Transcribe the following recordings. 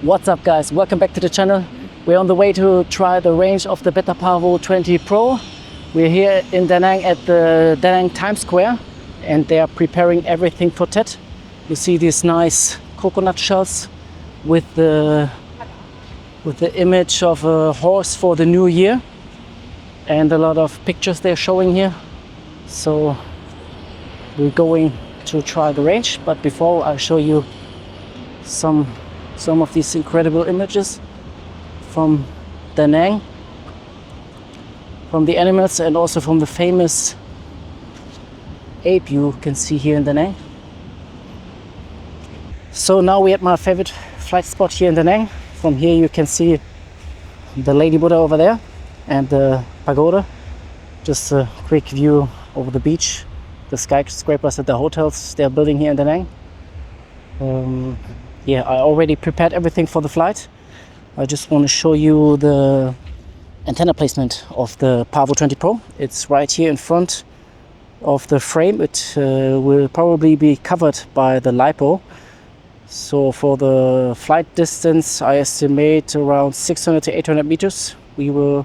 What's up guys, welcome back to the channel. We're on the way to try the range of the BetaFPV Pro. We're here in Da Nang at the Da Nang Times Square and they are preparing everything for Tet. You see these nice coconut shells with the image of a horse for the new year and a lot of pictures they're showing here. So we're going to try the range, but before I show you some of these incredible images from Da Nang, from the animals and also from the famous ape you can see here in Da Nang. So now we're at my favorite flight spot here in Da Nang. From here you can see the Lady Buddha over there and the pagoda. Just a quick view over the beach, the skyscrapers at the hotels they're building here in Da Nang. Yeah, I already prepared everything for the flight. I just want to show you the antenna placement of the Pavo20 Pro. It's right here in front of the frame. It will probably be covered by the LiPo. So for the flight distance, I estimate around 600 to 800 meters. We will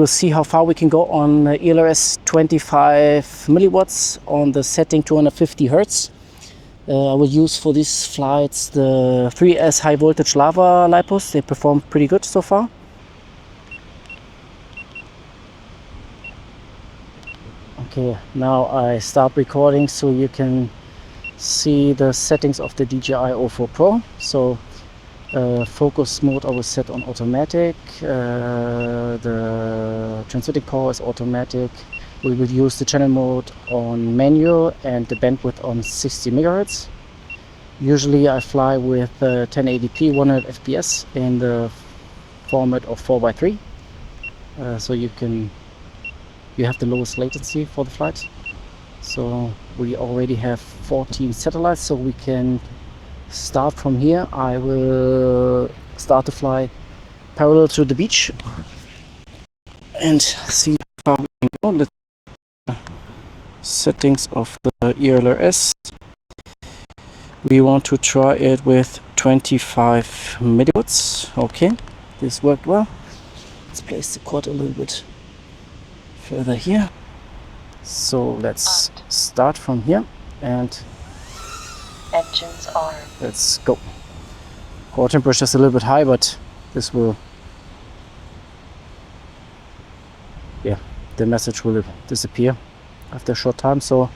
see how far we can go on ELRS 25 milliwatts on the setting 250 Hertz. I will use for these flights the 3S high voltage lava LiPos. They perform pretty good so far. Okay, now I start recording so you can see the settings of the DJI 04 Pro. So focus mode I will set on automatic. The transmitting power is automatic. We will use the channel mode on manual and the bandwidth on 60 megahertz. Usually I fly with 1080p 100 fps in the format of 4x3. So you have the lowest latency for the flight. So we already have 14 satellites, so we can start from here. I will start to fly parallel to the beach and see how we can go. The settings of the ELRS. We want to try it with 25 milliwatts. Okay, this worked well. Let's place the quad a little bit further here. So let's start from here and engines on. Let's go. Core temperature is a little bit high, but this will, yeah, the message will disappear after a short time. So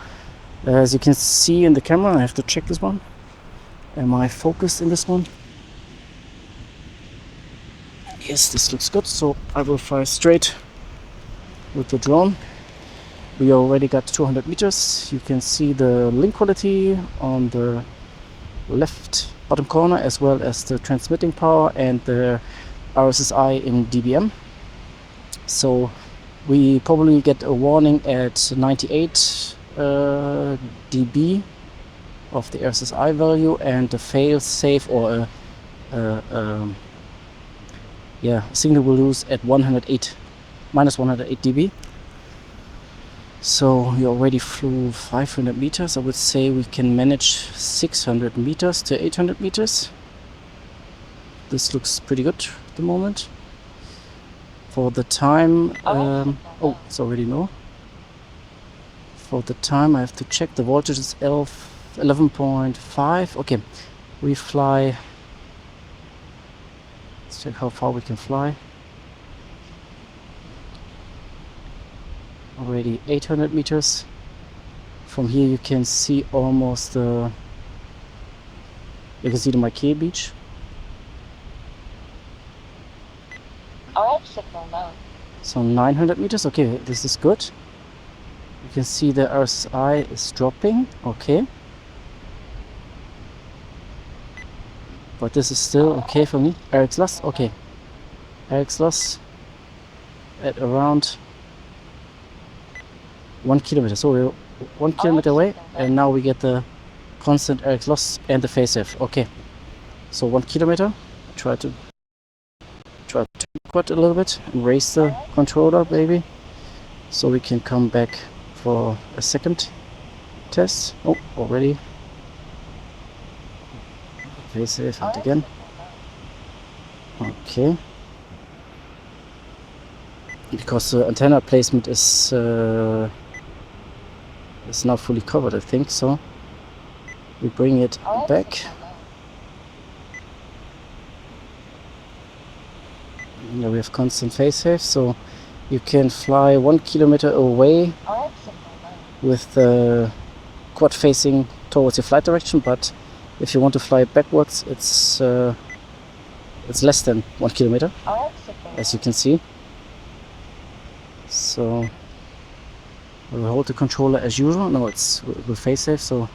as you can see in the camera, I have to check this one. Am I focused in this one? Yes, this looks good. So I will fly straight with the drone. We already got 200 meters. You can see the link quality on the left bottom corner, as well as the transmitting power and the RSSI in dBm. So we probably get a warning at 98 dB of the RSSI value and a fail safe or a signal will lose at minus 108 dB. So we already flew 500 meters. I would say we can manage 600 meters to 800 meters. This looks pretty good at the moment. For the time, it's already low. For the time I have to check, the voltage is 11.5. Okay, we fly, let's check how far we can fly. Already 800 meters. From here you can see almost you can see the Maikei beach. RF signal low. So 900 meters. Okay, this is good. You can see the RSI is dropping. Okay, but this is still okay for me. Eric's loss. Okay, Eric's loss at around 1 kilometer. So we're 1 kilometer away, and now we get the constant Eric's loss and the phase shift. Okay, so 1 kilometer. Try to quad a little bit and raise the controller, baby, so we can come back for a second test. Oh, already phase shift and again. Okay. Because the antenna placement is now fully covered, I think so. We bring it back. Now we have constant phase safe, so you can fly 1 kilometer away with the quad facing towards your flight direction, but if you want to fly backwards, it's less than 1 kilometer, as you can see. So we'll hold the controller as usual. No, we're phase safe, so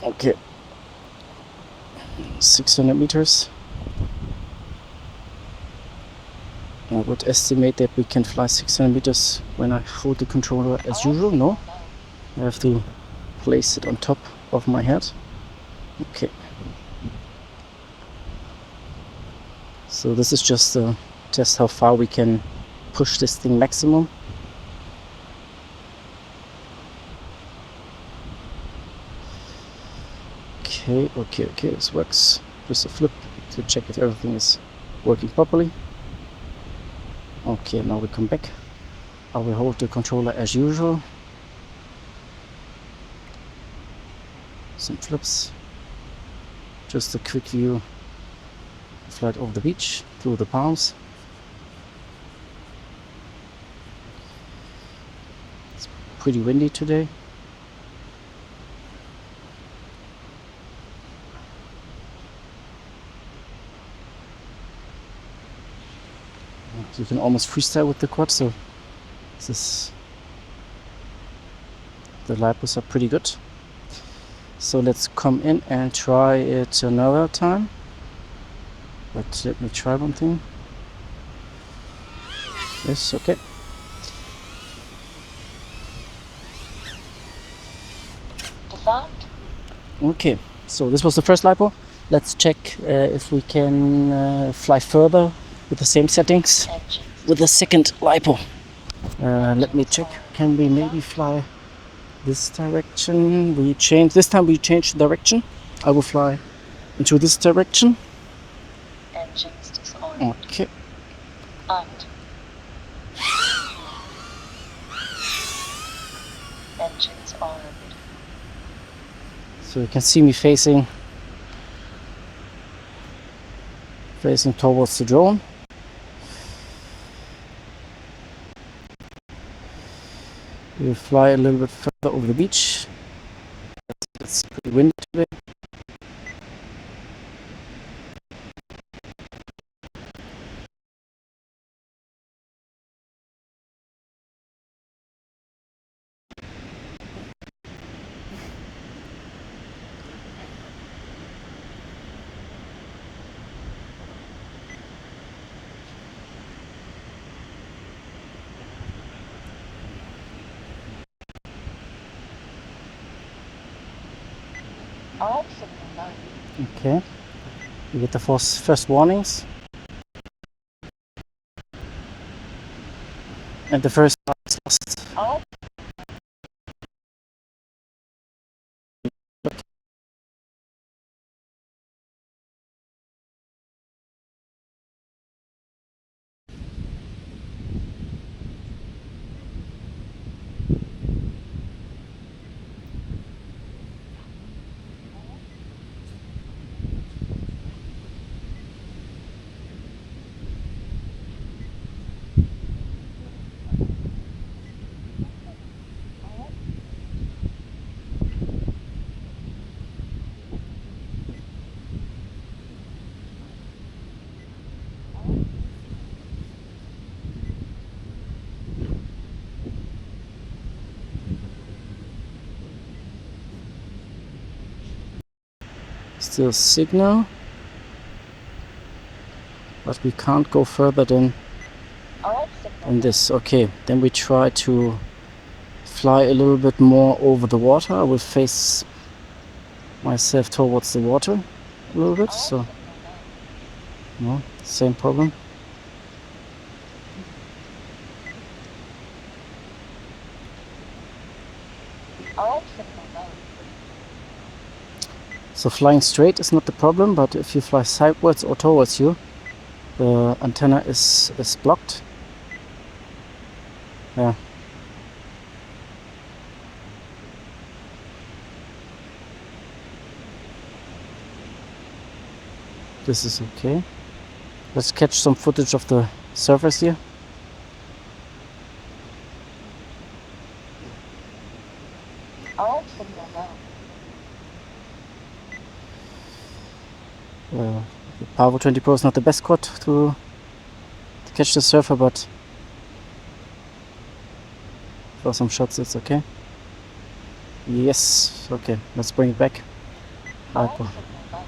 okay, 600 meters. I would estimate that we can fly 600 meters when I hold the controller as usual. No, I have to place it on top of my head. Okay. So this is just to test how far we can push this thing maximum. Okay, this works. Just a flip to check if everything is working properly. Okay, now we come back. I will hold the controller as usual. Some flips. Just a quick view. Flight over the beach, through the palms. It's pretty windy today. You can almost freestyle with the quad, so the lipos are pretty good. So let's come in and try it another time. But let me try one thing. Yes, okay. Okay, so this was the first lipo. Let's check if we can fly further with the same settings with the second lipo. Let me check. Can we maybe fly this direction? This time we changed direction. I will fly into this direction. Okay. Engines armed. So you can see me facing towards the drone. We'll fly a little bit further over the beach. It's pretty windy today. Okay, we get the first warnings. And the first bar is lost. Still signal, but we can't go further than this. Okay, then we try to fly a little bit more over the water. I will face myself towards the water a little bit, so no, same problem. So flying straight is not the problem, but if you fly sideways or towards you, the antenna is blocked. Yeah. This is okay. Let's catch some footage of the surface here. RF signal low. The Pavo20 Pro is not the best quad to catch the surfer, but for some shots it's okay. Yes, okay, let's bring it back. RF signal low.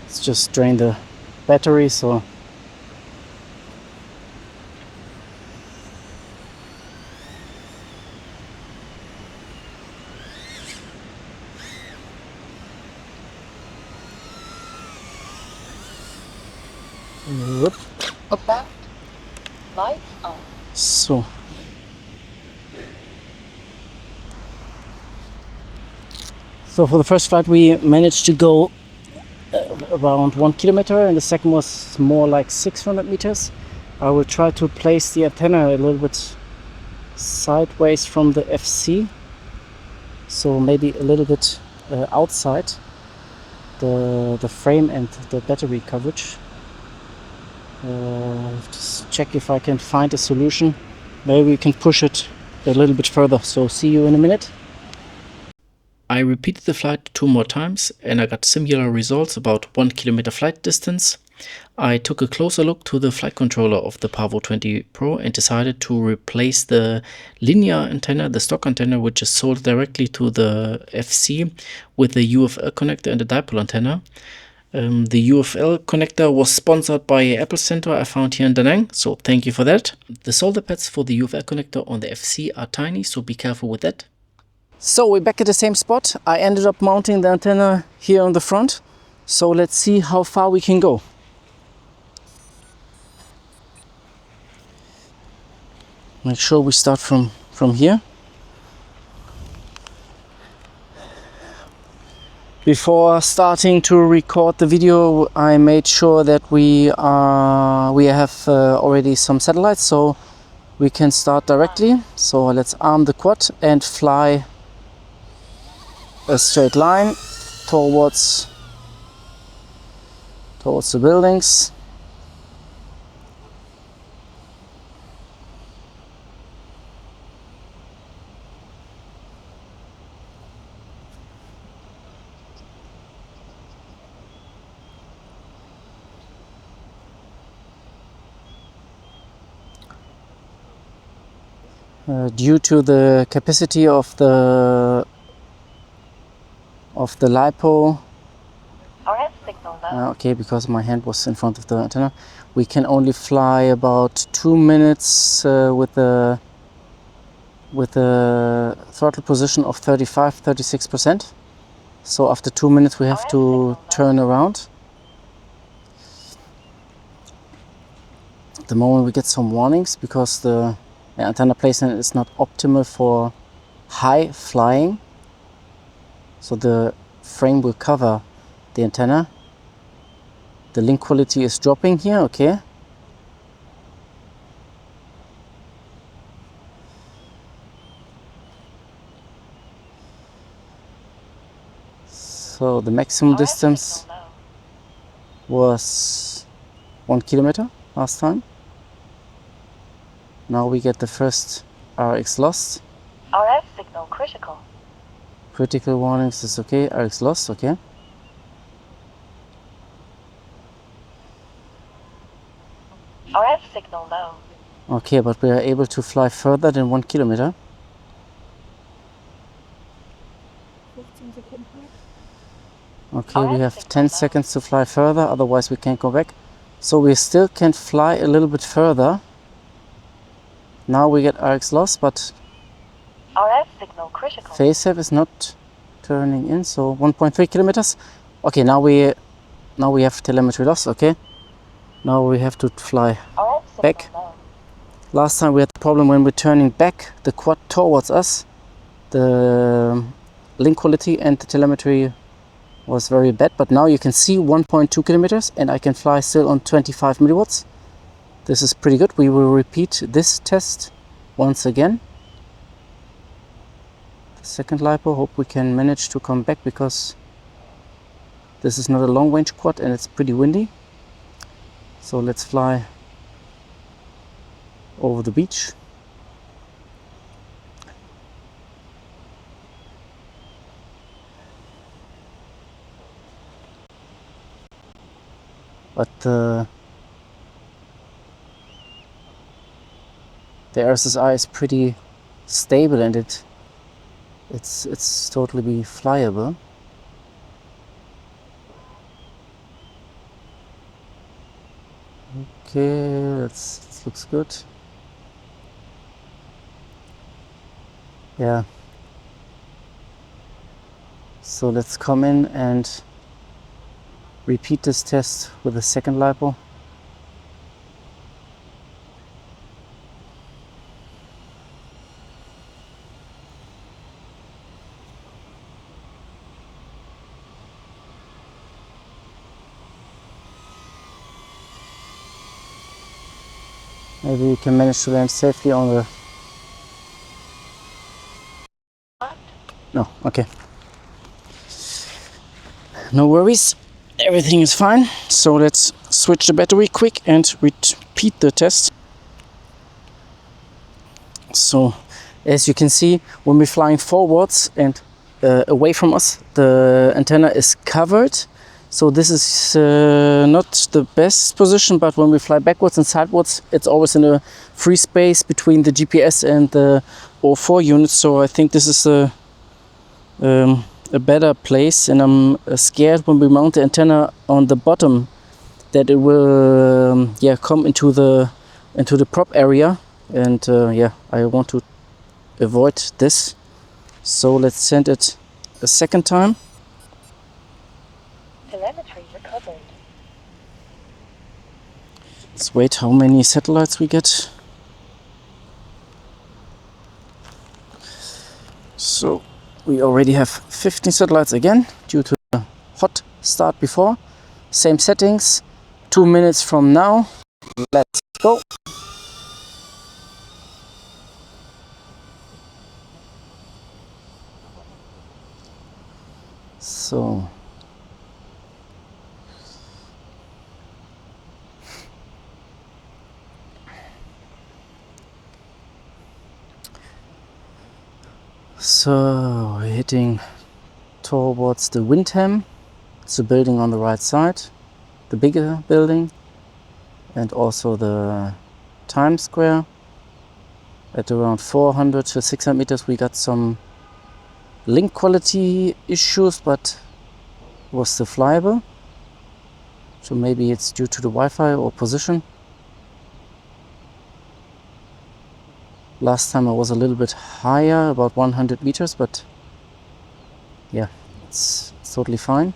Let's just drain the battery, so whoop. About. Lights on. So for the first flight we managed to go around 1 kilometer, and the second was more like 600 meters. I will try to place the antenna a little bit sideways from the FC, so maybe a little bit outside the frame and the battery coverage. Just check if I can find a solution. Maybe we can push it a little bit further, so see you in a minute. I repeated the flight 2 more times and I got similar results about 1 kilometer flight distance. I took a closer look to the flight controller of the Pavo20 Pro and decided to replace the linear antenna, the stock antenna, which is sold directly to the FC, with the UFL connector and the dipole antenna. The UFL connector was sponsored by Apple Center I found here in Da Nang, so thank you for that. The solder pads for the UFL connector on the FC are tiny, so be careful with that. So we're back at the same spot. I ended up mounting the antenna here on the front. So let's see how far we can go. Make sure we start from here. Before starting to record the video, I made sure that we have already some satellites, so we can start directly. So let's arm the quad and fly a straight line towards the buildings. Due to the capacity of the LiPo, RF signal low. okay, because my hand was in front of the antenna, we can only fly about 2 minutes with the throttle position of 35-36%. So after 2 minutes we have to turn around. At the moment we get some warnings because the antenna placement is not optimal for high flying. So the frame will cover the antenna. The link quality is dropping here, okay. So the maximum distance was 1 kilometer last time. Now we get the first RX lost. RF signal critical. Critical warnings is okay, RX lost, okay. RF signal low. Okay, but we are able to fly further than 1 kilometer. Okay, we have 10 seconds to fly further, otherwise we can't go back. So we still can fly a little bit further. Now we get RX loss, but RF signal critical. FaceSafe is not turning in, so 1.3 kilometers. Okay, now we have telemetry loss, okay. Now we have to fly RF signal back. low. Last time we had the problem when we're turning back the quad towards us. The link quality and the telemetry was very bad, but now you can see 1.2 kilometers and I can fly still on 25 milliwatts. This is pretty good. We will repeat this test once again. The second LiPo, hope we can manage to come back because this is not a long range quad and it's pretty windy. So let's fly over the beach. But the RSSI is pretty stable and it's totally be flyable. Okay, this looks good. Yeah. So let's come in and repeat this test with the second LiPo. Maybe we can manage to land safely on the... No, okay. No worries, everything is fine. So let's switch the battery quick and repeat the test. So as you can see, when we're flying forwards and away from us, the antenna is covered. So this is not the best position, but when we fly backwards and sidewards, it's always in a free space between the GPS and the O4 unit. So I think this is a better place, and I'm scared when we mount the antenna on the bottom that it will come into the prop area, and I want to avoid this. So let's send it a second time. Telemetry recovered. Let's wait how many satellites we get. So we already have 15 satellites again due to the hot start before. Same settings, 2 minutes from now. Let's go. So we're hitting towards the Windham. It's the building on the right side, the bigger building, and also the Times Square. At around 400 to 600 meters we got some link quality issues, but it was still flyable. So maybe it's due to the Wi-Fi or position. Last time I was a little bit higher, about 100 meters, but yeah, it's totally fine.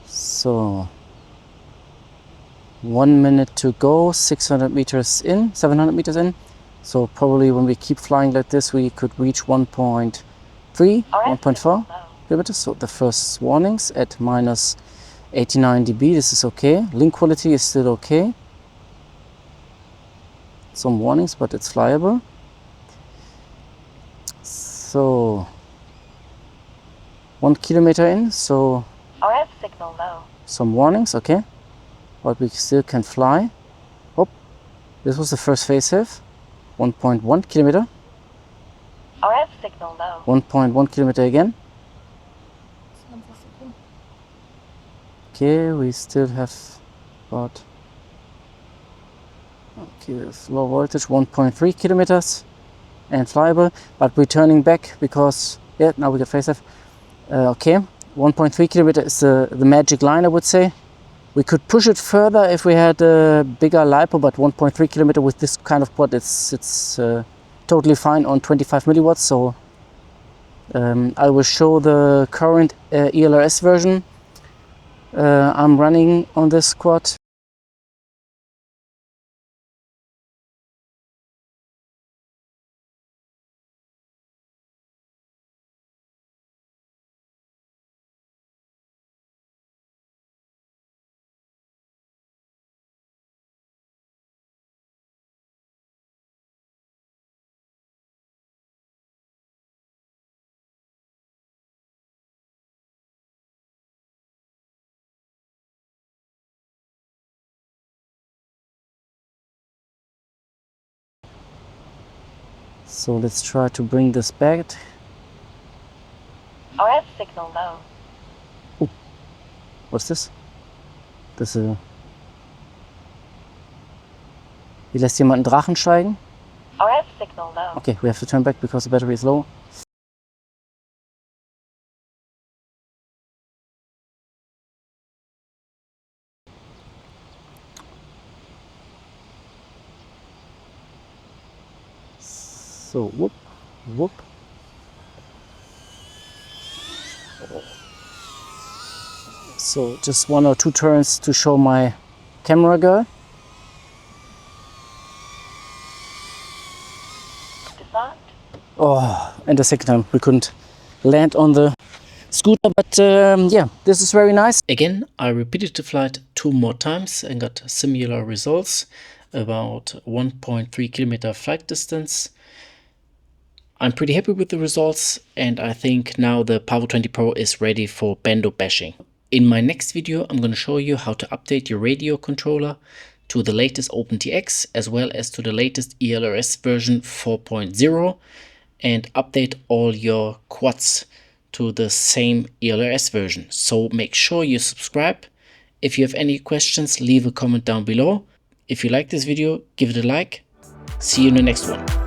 So 1 minute to go, 700 meters in. So probably when we keep flying like this, we could reach 1.3, 1.4 kilometers. So the first warnings at minus 89 dB, this is okay. Link quality is still okay. Some warnings, but it's flyable. So 1 kilometer in, so RF signal low. some warnings, okay, but we still can fly. Oh, this was the first FaceSafe. 1.1 kilometer. RF signal low. 1.1 kilometer again. Okay, we still have about, okay, low voltage, 1.3 kilometers and flyable, but we're turning back because Yeah, now we got face off. Okay, 1.3 kilometer is the magic line, I would say. We could push it further if we had a bigger LiPo, but 1.3 kilometer with this kind of quad, it's totally fine on 25 milliwatts. So I will show the current ELRS version I'm running on this quad. So let's try to bring this back. RF signal low. What's this? Das Hier lässt jemand einen Drachen steigen. RF signal low. Okay, we have to turn back because the battery is low. So, whoop, whoop. So just 1 or 2 turns to show my camera girl. Disarmed. Oh, and the second time we couldn't land on the scooter, but yeah, this is very nice. Again, I repeated the flight 2 more times and got similar results, about 1.3 kilometer flight distance. I'm pretty happy with the results, and I think now the Pavo20 Pro is ready for bando bashing. In my next video, I'm going to show you how to update your radio controller to the latest OpenTX as well as to the latest ELRS version 4.0 and update all your quads to the same ELRS version. So make sure you subscribe. If you have any questions, leave a comment down below. If you like this video, give it a like. See you in the next one.